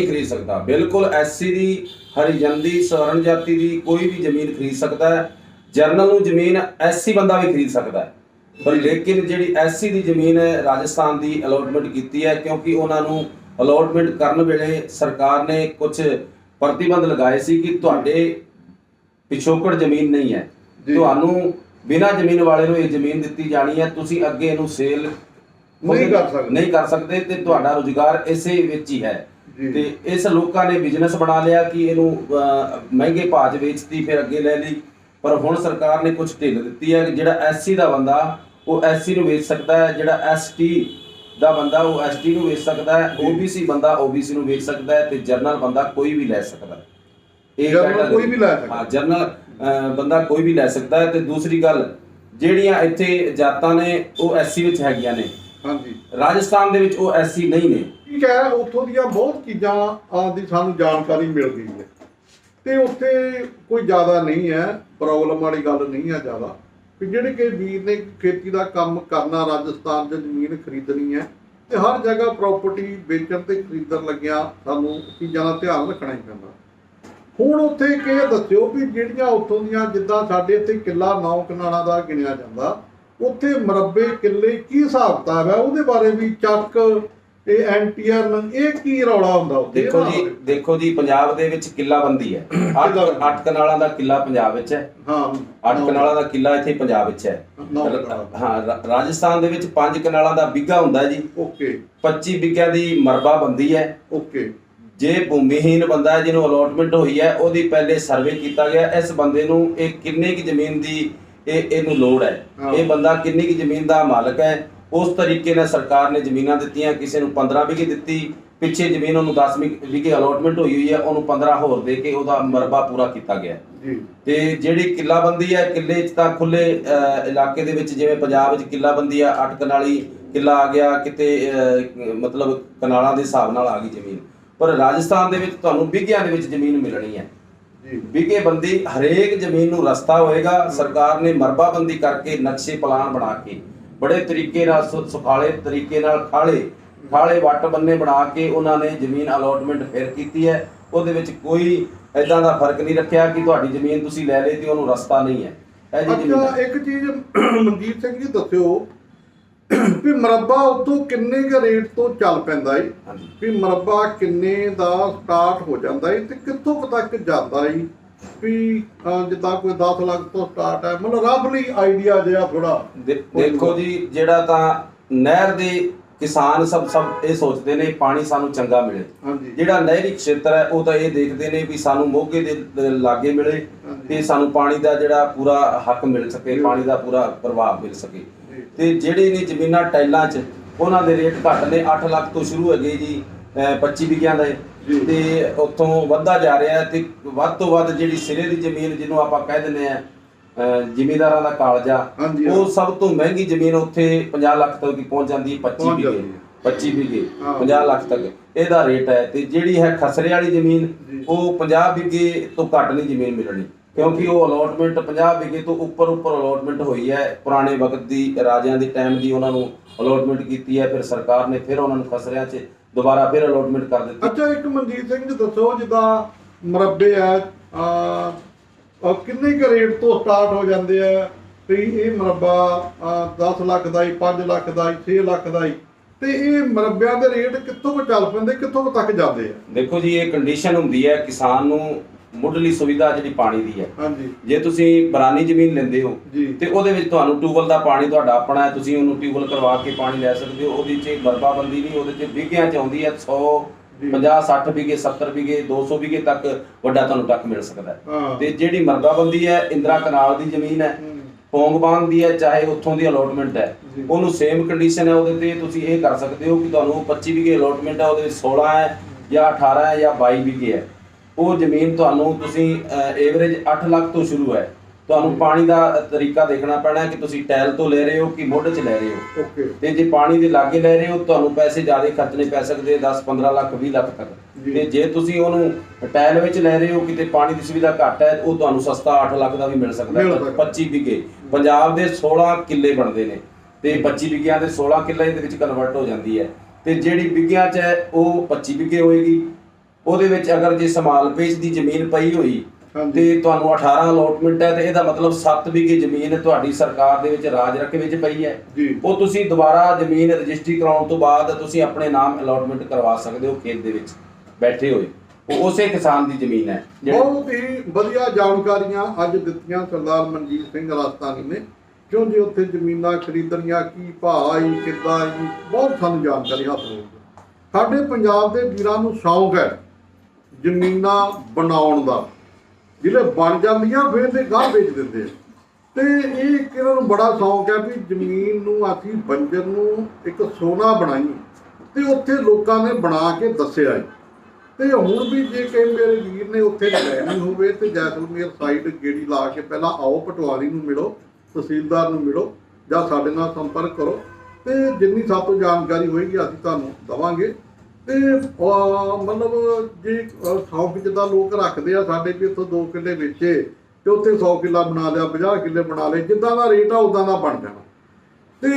ਖਰੀਦ ਸਕਦਾ। ਬਿਲਕੁਲ SC ਦੀ, ਹਰੀਜਨ ਦੀ, ਸਵਰਨ ਜਾਤੀ ਦੀ ਕੋਈ ਵੀ ਜ਼ਮੀਨ ਖਰੀਦ ਸਕਦਾ ਹੈ। ਜਰਨਲ ਨੂੰ ਜ਼ਮੀਨ SC ਬੰਦਾ ਵੀ ਖਰੀਦ ਸਕਦਾ ਹੈ, ਪਰ ਲੇਕਿਨ ਜਿਹੜੀ SC ਦੀ ਜ਼ਮੀਨ ਹੈ ਰਾਜਸਥਾਨ ਦੀ ਅਲੋਟਮੈਂਟ ਕੀਤੀ ਹੈ ਕਿਉਂਕਿ ਉਹਨਾਂ ਨੂੰ ਅਲੋਟਮੈਂਟ ਕਰਨ ਵੇਲੇ ਸਰਕਾਰ ਨੇ ਕੁਝ ਪ੍ਰਤੀਬੰਧ ਲਗਾਏ ਸੀ ਕਿ ਤੁਹਾਡੇ ਪਿਛੋਕੜ ਜ਼ਮੀਨ ਨਹੀਂ ਹੈ, ਤੁਹਾਨੂੰ ਬਿਨਾਂ ਜ਼ਮੀਨ ਵਾਲੇ ਨੂੰ ਇਹ ਜ਼ਮੀਨ ਦਿੱਤੀ ਜਾਣੀ ਹੈ, ਤੁਸੀਂ ਅੱਗੇ ਇਹਨੂੰ ਸੇਲ ਨਹੀਂ ਕਰ ਸਕਦੇ ਤੇ ਤੁਹਾਡਾ ਰੁਜ਼ਗਾਰ ਇਸੇ ਵਿੱਚ ਹੀ ਹੈ। ਤੇ ਇਸ ਲੋਕਾਂ ਨੇ ਬਿਜ਼ਨਸ ਬਣਾ ਲਿਆ ਕਿ ਇਹਨੂੰ ਮਹਿੰਗੇ ਭਾਅ 'ਚ ਵੇਚਤੀ, ਫਿਰ ਅੱਗੇ ਲੈ ਲਈ। ਪਰ ਹੁਣ ਸਰਕਾਰ ਨੇ ਕੁਝ ਢਿੱਲ ਦਿੱਤੀ ਹੈ ਕਿ ਜਿਹੜਾ SC ਦਾ ਬੰਦਾ ਉਹ SC ਨੂੰ ਵੇਚ ਸਕਦਾ ਹੈ, ਜਿਹੜਾ ST ਦਾ ਬੰਦਾ ਉਹ ਐਸਟੀ ਨੂੰ ਵੇਚ ਸਕਦਾ ਹੈ, ਓਬੀਸੀ ਬੰਦਾ ਓਬੀਸੀ ਨੂੰ ਵੇਚ ਸਕਦਾ ਹੈ, ਤੇ ਜਰਨਲ ਬੰਦਾ ਕੋਈ ਵੀ ਲੈ ਸਕਦਾ ਹੈ। ਜਰਨਲ ਕੋਈ ਵੀ ਲੈ ਸਕਦਾ, ਹਾਂ ਜਰਨਲ ਬੰਦਾ ਕੋਈ ਵੀ ਲੈ ਸਕਦਾ ਹੈ। ਤੇ ਦੂਸਰੀ ਗੱਲ, ਜਿਹੜੀਆਂ ਇੱਥੇ ਜਾਤਾਂ ਨੇ ਉਹ ਐਸਸੀ ਵਿੱਚ ਹੈਗੀਆਂ ਨੇ, ਹਾਂਜੀ, ਰਾਜਸਥਾਨ ਦੇ ਵਿੱਚ ਉਹ ਐਸਸੀ ਨਹੀਂ ਨੇ। ਠੀਕ ਹੈ, ਉੱਥੋਂ ਦੀਆਂ ਬਹੁਤ ਚੀਜ਼ਾਂ ਦੀ ਸਾਨੂੰ ਜਾਣਕਾਰੀ ਮਿਲ ਗਈ ਹੈ, ਤੇ ਉੱਥੇ ਕੋਈ ਜ਼ਿਆਦਾ ਨਹੀਂ ਹੈ, ਪ੍ਰੋਬਲਮ ਵਾਲੀ ਗੱਲ ਨਹੀਂ ਹੈ ਜ਼ਿਆਦਾ। ਵੀ ਜਿਹੜੇ ਕਿ ਵੀਰ ਨੇ ਖੇਤੀ ਦਾ ਕੰਮ ਕਰਨਾ, ਰਾਜਸਥਾਨ 'ਚ ਜ਼ਮੀਨ ਖਰੀਦਣੀ ਹੈ, ਤੇ ਹਰ ਜਗ੍ਹਾ ਪ੍ਰਾਪਰਟੀ ਵੇਚਣ ਤੇ ਖਰੀਦਣ ਲੱਗਿਆ ਸਾਨੂੰ ਚੀਜ਼ਾਂ ਦਾ ਧਿਆਨ ਰੱਖਣਾ ਹੀ ਪੈਂਦਾ। ਹੁਣ ਉੱਥੇ ਇਹ ਦੱਸਿਓ ਵੀ ਜਿਹੜੀਆਂ ਉੱਥੋਂ ਦੀਆਂ, ਜਿੱਦਾਂ ਸਾਡੇ ਇੱਥੇ ਕਿੱਲਾ 9 ਕਨਾਲਾਂ ਦਾ ਗਿਣਿਆ ਜਾਂਦਾ, ਉੱਥੇ ਮਰਬੇ ਕਿੱਲੇ ਕੀ ਹਿਸਾਬ ਕਿਤਾਬ ਹੈ, ਉਹਦੇ ਬਾਰੇ ਵੀ ਚੱਕ ਇਹ ਐਨਟੀਆਰ ਇਹ ਕੀ ਰੌਲਾ ਹੁੰਦਾ ਉੱਥੇ? ਦੇਖੋ ਜੀ ਪੰਜਾਬ ਦੇ ਵਿੱਚ ਕਿੱਲਾਬੰਦੀ ਹੈ। 8 ਕਨਾਲਾਂ ਦਾ ਕਿੱਲਾ ਪੰਜਾਬ ਵਿੱਚ ਹੈ। ਹਾਂ, 8 ਕਨਾਲਾਂ ਦਾ ਕਿੱਲਾ ਇੱਥੇ ਪੰਜਾਬ ਵਿੱਚ ਹੈ। ਹਾਂ, ਰਾਜਸਥਾਨ ਦੇ ਵਿੱਚ 5 ਕਨਾਲਾਂ ਦਾ ਬਿੱਗਾ ਹੁੰਦਾ ਜੀ। ਓਕੇ। 25 ਬਿੱਗਿਆਂ ਦੀ ਮਰਬਾ ਬੰਦੀ ਹੈ। ਓਕੇ। ਜੇ ਭੂਮੀਹੀਨ ਬੰਦਾ ਹੈ ਜਿਹਨੂੰ ਅਲੋਟਮੈਂਟ ਹੋਈ ਹੈ, ਉਹਦੀ ਪਹਿਲੇ ਸਰਵੇ ਕੀਤਾ ਗਿਆ, ਇਸ ਬੰਦੇ ਨੂੰ ਇਹ ਕਿੰਨੇ ਕੀ ਜ਼ਮੀਨ ਦੀ ਇਹਨੂੰ ਲੋੜ ਹੈ, ਇਹ ਬੰਦਾ ਕਿੰਨੀ ਕੀ ਜ਼ਮੀਨ ਦਾ ਮਾਲਕ ਹੈ, ਉਸ ਤਰੀਕੇ ਨਾਲ ਸਰਕਾਰ ਨੇ ਜ਼ਮੀਨਾਂ ਦਿੱਤੀਆਂ। ਕਿਸੇ ਨੂੰ 15 ਵਿਗੇ ਦਿੱਤੀ, ਪਿੱਛੇ ਜ਼ਮੀਨ ਉਹਨੂੰ 10 ਵਿਗੇ ਅਲੋਟਮੈਂਟ ਹੋਈ ਹੈ, ਉਹਨੂੰ 15 ਹੋਰ ਦੇ ਕੇ ਉਹਦਾ ਮਰਬਾ ਪੂਰਾ ਕੀਤਾ ਗਿਆ। ਤੇ ਜਿਹੜੀ ਕਿੱਲਾਬੰਦੀ ਹੈ, ਕਿੱਲੇ 'ਚ ਤਾਂ ਖੁੱਲੇ ਇਲਾਕੇ ਦੇ ਵਿੱਚ, ਜਿਵੇਂ ਪੰਜਾਬ ਵਿੱਚ ਕਿੱਲਾਬੰਦੀ ਆ, 8 ਕਨਾਲੀ ਕਿੱਲਾ ਆ ਗਿਆ, ਕਿਤੇ ਮਤਲਬ ਕਨਾਲਾਂ ਦੇ ਹਿਸਾਬ ਨਾਲ ਆ ਗਈ ਜ਼ਮੀਨ। ਪਰ ਰਾਜਸਥਾਨ ਦੇ ਵਿੱਚ ਤੁਹਾਨੂੰ ਬਿੱਗਿਆਂ ਦੇ ਵਿੱਚ ਜ਼ਮੀਨ ਮਿਲਣੀ ਹੈ। ਬਿੱਗੇ ਬੰਦੀ, ਹਰੇਕ ਜ਼ਮੀਨ ਨੂੰ ਰਸਤਾ ਹੋਏਗਾ। ਸਰਕਾਰ ਨੇ ਮਰਬਾਬੰਦੀ ਕਰਕੇ ਨਕਸ਼ੇ ਪਲਾਨ ਬਣਾ ਕੇ ਬੜੇ ਤਰੀਕੇ ਨਾਲ, ਸੁਖਾਲੇ ਤਰੀਕੇ ਨਾਲ, ਖਾਲੇ ਵੱਟ ਬੰਨੇ ਬਣਾ ਕੇ ਉਹਨਾਂ ਨੇ ਜ਼ਮੀਨ ਅਲੋਟਮੈਂਟ ਫਿਰ ਕੀਤੀ ਹੈ। ਉਹਦੇ ਵਿੱਚ ਕੋਈ ਐਦਾਂ ਦਾ ਫਰਕ ਨਹੀਂ ਰੱਖਿਆ ਕਿ ਤੁਹਾਡੀ ਜ਼ਮੀਨ ਤੁਸੀਂ ਲੈ ਲਈ ਤੇ ਉਹਨੂੰ ਰਸਤਾ ਨਹੀਂ ਹੈ। ਅੱਛਾ, ਇੱਕ ਚੀਜ਼ ਮਨਜੀਤ ਸਿੰਘ ਜੀ ਦੱਸਿਓ ਵੀ ਮਰਬਾ ਉੱਥੋਂ ਕਿੰਨੇ ਕੁ ਰੇਟ ਤੋਂ ਚੱਲ ਪੈਂਦਾ ਹੈ? ਵੀ ਮਰਬਾ ਕਿੰਨੇ ਦਾ ਸਟਾਰਟ ਹੋ ਜਾਂਦਾ ਹੈ ਤੇ ਕਿੱਥੋਂ ਤੱਕ ਜਾਂਦਾ ਹੈ? ਵੀ ਜਿੱਦਾਂ ਕੋਈ 10 ਲੱਖ ਤੋਂ ਸਟਾਰਟ ਹੈ, ਮਤਲਬ ਰਫਲੀ ਆਈਡੀਆ ਜਿਹਾ ਥੋੜਾ। ਦੇਖੋ ਜੀ, ਜਿਹੜਾ ਤਾਂ ਨਹਿਰ ਦੇ ਕਿਸਾਨ ਸਭ ਇਹ ਸੋਚਦੇ ਨੇ ਪਾਣੀ ਸਾਨੂੰ ਚੰਗਾ ਮਿਲੇ। ਜਿਹੜਾ ਨਹਿਰੀ ਖੇਤਰ ਹੈ ਉਹ ਤਾਂ ਇਹ ਦੇਖਦੇ ਨੇ ਵੀ ਸਾਨੂੰ ਮੋਗੇ ਦੇ ਲਾਗੇ ਮਿਲੇ ਤੇ ਸਾਨੂੰ ਪਾਣੀ ਦਾ ਜਿਹੜਾ ਪੂਰਾ ਹੱਕ ਮਿਲ ਸਕੇ, ਪਾਣੀ ਦਾ ਪੂਰਾ ਪ੍ਰਭਾਵ ਮਿਲ ਸਕੇ। ਤੇ ਜਿਹੜੇ ਨੇ ਜ਼ਮੀਨਾਂ ਟਾਈਲਾਂ 'ਚ, ਉਹਨਾਂ ਦੇ ਰੇਟ ਘੱਟ ਨੇ। 8 ਲੱਖ ਤੋਂ ਸ਼ੁਰੂ ਹੈਗੇ ਜੀ 25 ਵਿਗਿਆਂ ਦਾ, ਤੇ ਉੱਥੋਂ ਵੱਧਦਾ ਜਾ ਰਿਹਾ। ਤੇ ਵੱਧ ਤੋਂ ਵੱਧ ਜਿਹੜੀ ਸਿਰੇ ਦੀ ਜ਼ਮੀਨ, ਜਿਹਨੂੰ ਆਪਾਂ ਕਹਿ ਦਿੰਦੇ ਆ ਜ਼ਿਮੀਂਦਾਰਾਂ ਦਾ ਕਾਲਜਾ, ਉਹ ਸਭ ਤੋਂ ਮਹਿੰਗੀ ਜ਼ਮੀਨ ਉੱਥੇ 50 ਲੱਖ ਤੱਕ ਪਹੁੰਚ ਜਾਂਦੀ ਹੈ। 25 ਵਿਗੇ 50 ਲੱਖ ਤੱਕ ਇਹਦਾ ਰੇਟ ਹੈ। ਤੇ ਜਿਹੜੀ ਹੈ ਖਸਰੇ ਵਾਲੀ ਜ਼ਮੀਨ, ਉਹ 50 ਵਿਗੇ ਤੋਂ ਘੱਟ ਨਹੀਂ ਜ਼ਮੀਨ ਮਿਲਣੀ, ਕਿਉਂਕਿ ਉਹ ਅਲੋਟਮੈਂਟ 50 ਵਿਗੇ ਤੋਂ ਉੱਪਰ ਅਲੋਟਮੈਂਟ ਹੋਈ ਹੈ। ਪੁਰਾਣੇ ਵਕਤ ਦੀ, ਰਾਜਿਆਂ ਦੇ ਟਾਈਮ ਦੀ ਉਹਨਾਂ ਨੂੰ ਅਲੋਟਮੈਂਟ ਕੀਤੀ ਹੈ। ਫਿਰ ਸਰਕਾਰ ਨੇ ਫਿਰ ਉਹਨਾਂ ਨੂੰ ਖਸਰਿਆਂ 'ਚ ਦੁਬਾਰਾ ਫਿਰ ਅਲੋਟਮੈਂਟ ਕਰ ਦਿੱਤੀ। ਅੱਛਾ, ਇੱਕ ਮਨਜੀਤ ਸਿੰਘ ਜੀ ਦੱਸੋ, ਜਿੱਦਾਂ ਮਰਬੇ ਆ ਕਿੰਨੇ ਕੁ ਰੇਟ ਤੋਂ ਸਟਾਰਟ ਹੋ ਜਾਂਦੇ ਆ? ਵੀ ਇਹ ਮਰਬਾ 10 ਲੱਖ ਦਾ ਹੀ, 5 ਲੱਖ ਦਾ ਹੀ, 6 ਲੱਖ ਦਾ ਹੀ, ਤੇ ਇਹ ਮਰਬਿਆਂ ਦੇ ਰੇਟ ਕਿੱਥੋਂ ਕੁ ਚੱਲ ਪੈਂਦੇ, ਕਿੱਥੋਂ ਤੱਕ ਜਾਂਦੇ ਆ? ਦੇਖੋ ਜੀ, ਇਹ ਕੰਡੀਸ਼ਨ ਹੁੰਦੀ ਹੈ ਕਿਸਾਨ ਨੂੰ ਮੁੱਢਲੀ ਸੁਵਿਧਾ ਜਿਹੜੀ ਪਾਣੀ ਦੀ ਹੈ। ਜੇ ਤੁਸੀਂ ਬਰਾਨੀ ਜ਼ਮੀਨ ਲੈਂਦੇ ਹੋ ਤੇ ਉਹਦੇ ਵਿੱਚ ਤੁਹਾਨੂੰ ਟਿਊਬਵੈਲ ਦਾ ਪਾਣੀ ਤੁਹਾਡਾ ਆਪਣਾ ਹੈ, ਤੁਸੀਂ ਉਹਨੂੰ ਟਿਊਬਵੈਲ ਕਰਵਾ ਕੇ ਪਾਣੀ ਲੈ ਸਕਦੇ ਹੋ। ਉਹਦੇ 'ਚ ਮਰਬਾਬੰਦੀ ਨਹੀਂ, ਉਹਦੇ 'ਚ ਵਿਗਿਆਂ 'ਚ ਆਉਂਦੀ ਹੈ। 100 50 60 ਵਿਗੇ 70 ਵਿਗੇ 200 ਵਿਗੇ ਤੱਕ ਵੱਡਾ ਤੁਹਾਨੂੰ ਟੱਕ ਮਿਲ ਸਕਦਾ ਹੈ। ਤੇ ਜਿਹੜੀ ਮਰਬਾਬੰਦੀ ਹੈ, ਇੰਦਰਾ ਕਨਾਲ ਦੀ ਜ਼ਮੀਨ ਹੈ, ਪੌਂਗਬਾਂਗ ਦੀ ਹੈ, ਚਾਹੇ ਉੱਥੋਂ ਦੀ ਅਲੋਟਮੈਂਟ ਹੈ, ਉਹਨੂੰ ਸੇਮ ਕੰਡੀਸ਼ਨ ਹੈ। ਉਹਦੇ ਤੇ ਤੁਸੀਂ ਇਹ ਕਰ ਸਕਦੇ ਹੋ ਕਿ ਤੁਹਾਨੂੰ 25 ਵਿਗੇ ਅਲੋਟਮੈਂਟ ਹੈ, ਉਹਦੇ ਵਿੱਚ 16 ਹੈ ਜਾਂ 18 ਹੈ ਜਾਂ 22 ਵਿਗੇ ਹੈ। ਉਹ ਜ਼ਮੀਨ ਤੁਹਾਨੂੰ ਤੁਸੀਂ ਐਵਰੇਜ 8 ਲੱਖ ਤੋਂ ਸ਼ੁਰੂ ਹੈ। ਤੁਹਾਨੂੰ ਪਾਣੀ ਦਾ ਤਰੀਕਾ ਦੇਖਣਾ ਪੈਣਾ ਕਿ ਤੁਸੀਂ ਟੈਲ ਤੋਂ ਲੈ ਰਹੇ ਹੋ ਕਿ ਮੁੱਢ 'ਚ ਲੈ ਰਹੇ ਹੋ। ਤੇ ਜੇ ਪਾਣੀ ਦੇ ਲਾਗੇ ਲੈ ਰਹੇ ਹੋ, ਤੁਹਾਨੂੰ ਪੈਸੇ ਜ਼ਿਆਦਾ ਖਰਚਣੇ ਪੈ ਸਕਦੇ, 10-15 ਲੱਖ 20 ਲੱਖ ਤੱਕ। ਤੇ ਜੇ ਤੁਸੀਂ ਉਹਨੂੰ ਟੈਲ ਵਿੱਚ ਲੈ ਰਹੇ ਹੋ, ਕਿਤੇ ਪਾਣੀ ਦੀ ਸੁਵਿਧਾ ਘੱਟ ਹੈ, ਉਹ ਤੁਹਾਨੂੰ ਸਸਤਾ 8 ਲੱਖ ਦਾ ਵੀ ਮਿਲ ਸਕਦਾ। 25 ਵਿਗੇ ਪੰਜਾਬ ਦੇ 16 ਕਿੱਲੇ ਬਣਦੇ ਨੇ, ਤੇ 25 ਵਿਗਿਆਂ ਦੇ 16 ਕਿੱਲੇ ਦੇ ਵਿੱਚ ਕਨਵਰਟ ਹੋ ਜਾਂਦੀ ਹੈ। ਤੇ ਜਿਹੜੀ ਵਿਗਿਆਂ 'ਚ ਹੈ ਉਹ 25 ਵਿਗੇ ਹੋਏਗੀ। ਉਹਦੇ ਵਿੱਚ ਅਗਰ ਜੇ ਸਮਾਲ ਪੇਚ ਦੀ ਜ਼ਮੀਨ ਪਈ ਹੋਈ ਤੇ ਤੁਹਾਨੂੰ 18 ਅਲੋਟਮੈਂਟ ਹੈ, ਤੇ ਇਹਦਾ ਮਤਲਬ 7 ਵਿਗੇ ਜ਼ਮੀਨ ਤੁਹਾਡੀ ਸਰਕਾਰ ਦੇ ਵਿੱਚ ਰਾਜ ਰਕਬੇ ਵਿੱਚ ਪਈ ਹੈ। ਉਹ ਤੁਸੀਂ ਦੁਬਾਰਾ ਜ਼ਮੀਨ ਰਜਿਸਟਰੀ ਕਰਾਉਣ ਤੋਂ ਬਾਅਦ ਤੁਸੀਂ ਆਪਣੇ ਨਾਮ ਅਲੋਟਮੈਂਟ ਕਰਵਾ ਸਕਦੇ ਹੋ ਖੇਤ ਦੇ ਵਿੱਚ ਬੈਠੇ ਹੋਏ। ਉਹ ਉਸੇ ਕਿਸਾਨ ਦੀ ਜ਼ਮੀਨ ਹੈ। ਬਹੁਤ ਹੀ ਵਧੀਆ ਜਾਣਕਾਰੀਆਂ ਅੱਜ ਦਿੱਤੀਆਂ ਸਰਦਾਰ ਮਨਜੀਤ ਸਿੰਘ ਰਾਜਸਥਾਨੀ ਨੇ, ਕਿਉਂ ਜੀ ਉੱਥੇ ਜ਼ਮੀਨਾਂ ਖਰੀਦਣੀਆਂ, ਕੀ ਭਾਅ ਆਈ, ਕਿੱਦਾਂ ਆਈ, ਬਹੁਤ ਸਾਨੂੰ ਜਾਣਕਾਰੀ ਹਾਸਲ ਹੋਈ। ਸਾਡੇ ਪੰਜਾਬ ਦੇ ਵੀਰਾਂ ਨੂੰ ਸ਼ੌਂਕ ਹੈ ਜ਼ਮੀਨਾਂ ਬਣਾਉਣ ਦਾ, ਜਿਹੜੇ ਬਣ ਜਾਂਦੀਆਂ ਫਿਰ ਤੇ ਗਾਹ ਵੇਚ ਦਿੰਦੇ ਆ। ਤੇ ਇਹ ਇੱਕ ਇਹਨਾਂ ਨੂੰ ਬੜਾ ਸ਼ੌਂਕ ਹੈ ਵੀ ਜ਼ਮੀਨ ਨੂੰ ਅਸੀਂ ਬੰਜਰ ਨੂੰ ਇੱਕ ਸੋਨਾ ਬਣਾਈਏ, ਤੇ ਉੱਥੇ ਲੋਕਾਂ ਨੇ ਬਣਾ ਕੇ ਦੱਸਿਆ ਹੈ। ਤੇ ਹੁਣ ਵੀ ਜੇ ਕਿ ਮੇਰੇ ਵੀਰ ਨੇ ਉੱਥੇ ਲੈਣੀ ਹੋਵੇ ਤੇ ਜੈਸਲਮੇਰ ਸਾਈਡ ਗੇੜੀ ਲਾ ਕੇ ਪਹਿਲਾਂ ਆਓ, ਪਟਵਾਰੀ ਨੂੰ ਮਿਲੋ, ਤਹਿਸੀਲਦਾਰ ਨੂੰ ਮਿਲੋ ਜਾਂ ਸਾਡੇ ਨਾਲ ਸੰਪਰਕ ਕਰੋ, ਤੇ ਜਿੰਨੀ ਸਾਤੋਂ ਜਾਣਕਾਰੀ ਹੋਏਗੀ ਅਸੀਂ ਤੁਹਾਨੂੰ ਦੇਵਾਂਗੇ। ਤੇ ਮਤਲਬ ਜੇ ਸ਼ੌਂਕ ਜਿੱਦਾਂ ਲੋਕ ਰੱਖਦੇ ਆ ਸਾਡੇ ਵੀ ਇੱਥੋਂ 2 ਕਿੱਲੇ ਵੇਚੇ ਤੇ ਉੱਥੇ 100 ਕਿੱਲਾ ਬਣਾ ਲਿਆ, 50 ਕਿੱਲੇ ਬਣਾ ਲਏ, ਜਿੱਦਾਂ ਦਾ ਰੇਟ ਆ ਉੱਦਾਂ ਦਾ ਬਣ ਜਾਣਾ। ਤੇ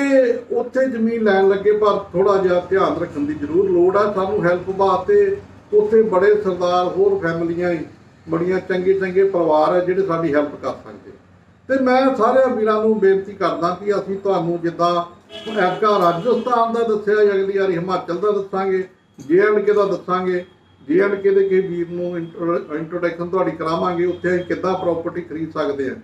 ਉੱਥੇ ਜ਼ਮੀਨ ਲੈਣ ਲੱਗੇ ਪਰ ਥੋੜਾ ਜਿਹਾ ਧਿਆਨ ਰੱਖਣ ਦੀ ਜ਼ਰੂਰ ਲੋੜ ਆ। ਸਾਨੂੰ ਹੈਲਪ ਵਾਸਤੇ ਉੱਥੇ ਬੜੇ ਸਰਦਾਰ ਹੋਰ ਫੈਮਲੀਆਂ ਹੀ ਬੜੀਆਂ ਚੰਗੇ ਪਰਿਵਾਰ ਆ ਜਿਹੜੇ ਸਾਡੀ ਹੈਲਪ ਕਰ ਸਕਦੇ। ਤੇ ਮੈਂ ਸਾਰਿਆਂ ਵੀਰਾਂ ਨੂੰ ਬੇਨਤੀ ਕਰਦਾ ਕਿ ਅਸੀਂ ਤੁਹਾਨੂੰ ਜਿੱਦਾਂ ਐਤਕਾਂ ਰਾਜਸਥਾਨ ਦਾ ਦੱਸਿਆ, ਅਗਲੀ ਵਾਰੀ ਹਿਮਾਚਲ ਦਾ ਦੱਸਾਂਗੇ, JNK ਦਾ ਦੱਸਾਂਗੇ। JNK ਦੇ ਕਿਸੇ ਵੀਰ ਨੂੰ ਇੰਟਰੋਡਕਸ਼ਨ ਤੁਹਾਡੀ ਕਰਾਵਾਂਗੇ, ਉੱਥੇ ਅਸੀਂ ਕਿੱਦਾਂ ਪ੍ਰਾਪਰਟੀ ਖਰੀਦ ਸਕਦੇ ਹਾਂ।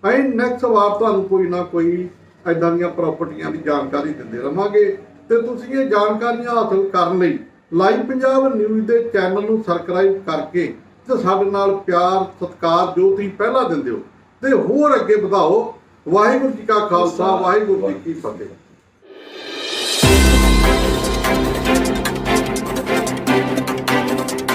ਅਸੀਂ ਨੈਕਸਟ ਵਾਰ ਤੁਹਾਨੂੰ ਕੋਈ ਨਾ ਕੋਈ ਇੱਦਾਂ ਦੀਆਂ ਪ੍ਰਾਪਰਟੀਆਂ ਦੀ ਜਾਣਕਾਰੀ ਦਿੰਦੇ ਰਹਾਂਗੇ। ਤੇ ਤੁਸੀਂ ਇਹ ਜਾਣਕਾਰੀਆਂ ਹਾਸਲ ਕਰਨ ਲਈ ਲਾਈਵ ਪੰਜਾਬ ਨਿਊਜ਼ ਦੇ ਚੈਨਲ ਨੂੰ ਸਬਸਕ੍ਰਾਈਬ ਕਰਕੇ ਤੇ ਸਾਡੇ ਨਾਲ ਪਿਆਰ ਸਤਿਕਾਰ ਜੋ ਤੁਸੀਂ ਪਹਿਲਾਂ ਦਿੰਦੇ ਹੋ ਤੇ ਹੋਰ ਅੱਗੇ ਵਧਾਓ। ਵਾਹਿਗੁਰੂ ਜੀ ਕਾ ਖਾਲਸਾ, ਵਾਹਿਗੁਰੂ ਜੀ ਕੀ ਫਤਿਹ।